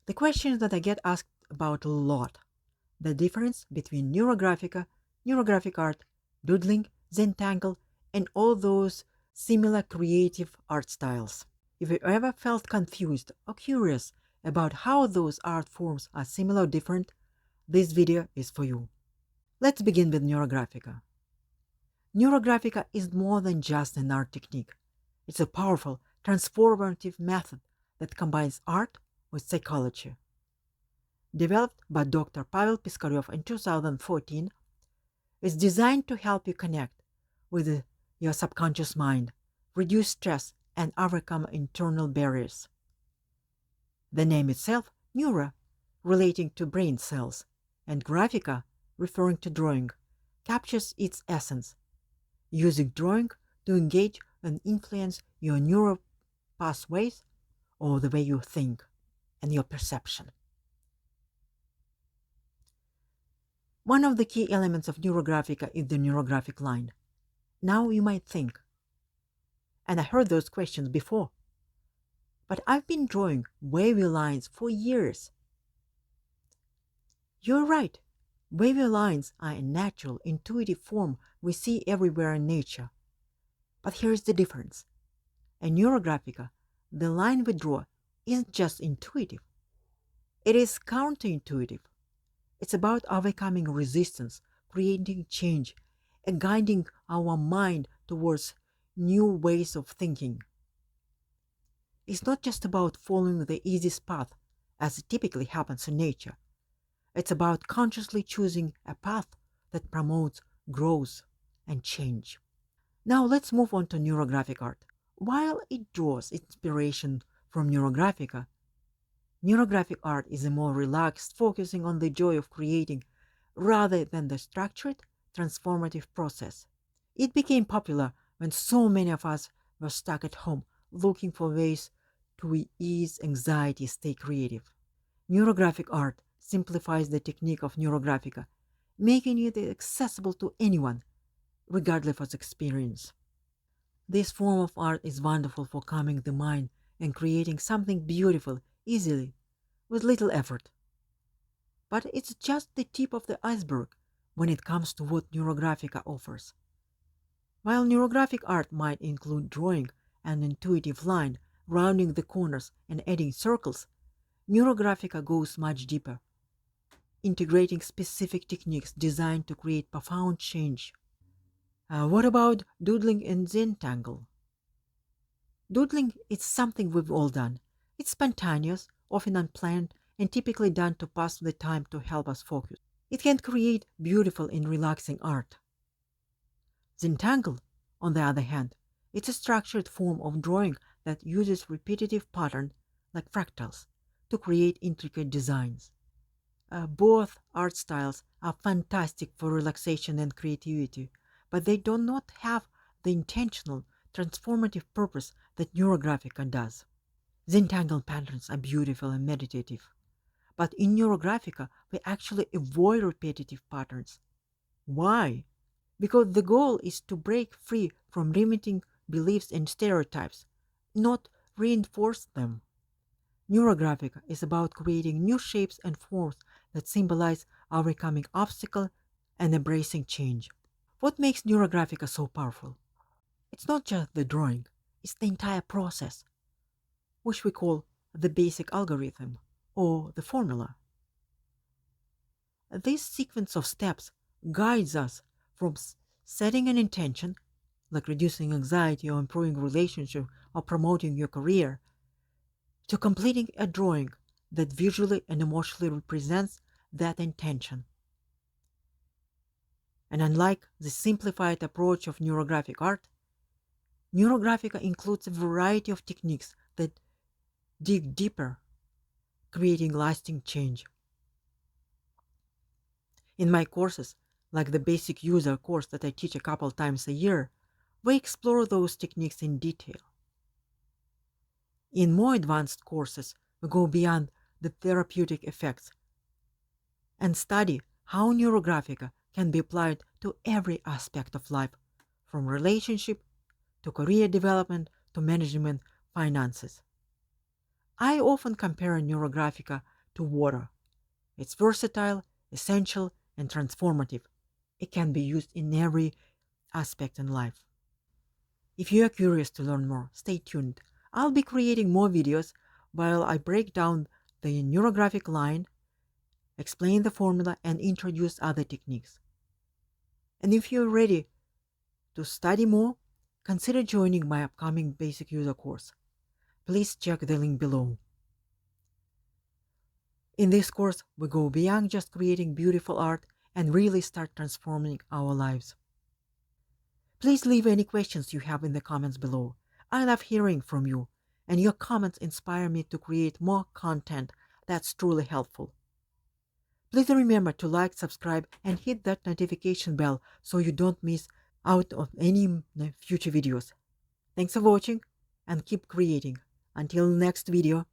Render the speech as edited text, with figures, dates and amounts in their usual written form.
The question that I get asked about a lot, the difference between Neurographica, Neurographic Art, Doodling, Zentangle, and all those similar creative art styles. If you ever felt confused or curious about how those art forms are similar or different, this video is for you. Let's begin with Neurographica. Neurographica is more than just an art technique. It's a powerful, transformative method that combines art with psychology. Developed by Dr. Pavel Piskarev in 2014, it's designed to help you connect with your subconscious mind, reduce stress, and overcome internal barriers. The name itself, neuro, relating to brain cells, and graphica, referring to drawing, captures its essence, using drawing to engage and influence your neural pathways or the way you think and your perception. One of the key elements of Neurographica is the neurographic line. Now you might think, and I heard those questions before, but I've been drawing wavy lines for years. You're right. Wavy lines are a natural, intuitive form we see everywhere in nature. But here's the difference. In Neurographica, the line we draw isn't just intuitive. It is counterintuitive. It's about overcoming resistance, creating change, and guiding our mind towards new ways of thinking. It's not just about following the easiest path, as it typically happens in nature. It's about consciously choosing a path that promotes growth and change. Now let's move on to neurographic art. While it draws inspiration from Neurographica, neurographic art is a more relaxed, focusing on the joy of creating rather than the structured, transformative process. It became popular when so many of us were stuck at home looking for ways to ease anxiety, stay creative. Neurographic art simplifies the technique of Neurographica, making it accessible to anyone, regardless of experience. This form of art is wonderful for calming the mind and creating something beautiful easily, with little effort. But it's just the tip of the iceberg when it comes to what Neurographica offers. While neurographic art might include drawing an intuitive line, rounding the corners, and adding circles, Neurographica goes much deeper, integrating specific techniques designed to create profound change. What about doodling and Zentangle? Doodling is something we've all done. It's spontaneous, often unplanned, and typically done to pass the time to help us focus. It can create beautiful and relaxing art. Zentangle, on the other hand, it's a structured form of drawing that uses repetitive patterns, like fractals, to create intricate designs. Both art styles are fantastic for relaxation and creativity, but they do not have the intentional, transformative purpose that Neurographica does. Zentangle patterns are beautiful and meditative, but in Neurographica, we actually avoid repetitive patterns. Why? Because the goal is to break free from limiting beliefs and stereotypes, not reinforce them. Neurographica is about creating new shapes and forms that symbolize overcoming obstacles and embracing change. What makes Neurographica so powerful? It's not just the drawing, it's the entire process, which we call the basic algorithm or the formula. This sequence of steps guides us from setting an intention, like reducing anxiety or improving relationship or promoting your career, to completing a drawing that visually and emotionally represents that intention. And unlike the simplified approach of neurographic art, Neurographica includes a variety of techniques that dig deeper, creating lasting change. In my courses, like the basic user course that I teach a couple times a year, we explore those techniques in detail. In more advanced courses, we go beyond the therapeutic effects and study how Neurographica can be applied to every aspect of life, from relationship to career development to management finances. I often compare Neurographica to water. It's versatile, essential, and transformative. It can be used in every aspect in life. If you are curious to learn more, stay tuned. I'll be creating more videos while I break down the neurographic line, explain the formula, and introduce other techniques. And if you're ready to study more, consider joining my upcoming basic user course. Please check the link below. In this course, we go beyond just creating beautiful art and really start transforming our lives. Please leave any questions you have in the comments below. I love hearing from you, and your comments inspire me to create more content that's truly helpful. Please remember to like, subscribe, and hit that notification bell so you don't miss out on any future videos. Thanks for watching, and keep creating. Until next video.